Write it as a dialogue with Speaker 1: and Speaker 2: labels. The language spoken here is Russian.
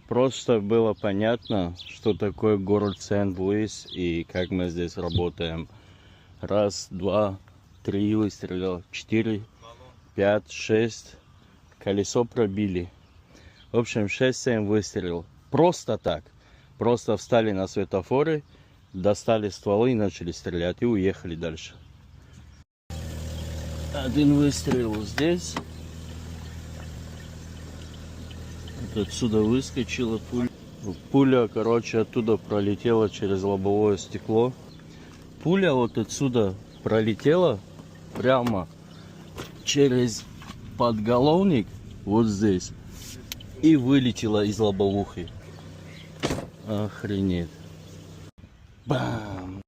Speaker 1: Просто было понятно, что такое город Сент-Луис и как мы здесь работаем. Раз, два, три выстрелил, 4, 5, 6. Колесо пробили. В общем, 6-7 выстрелов. Просто так. Просто встали на светофоры, достали стволы и начали стрелять. И уехали дальше. Один выстрел здесь. Вот отсюда выскочила пуля. Пуля, короче, оттуда пролетела через лобовое стекло. Пуля вот отсюда пролетела прямо через подголовник, вот здесь, и вылетела из лобовухи. Охренеть. Бам!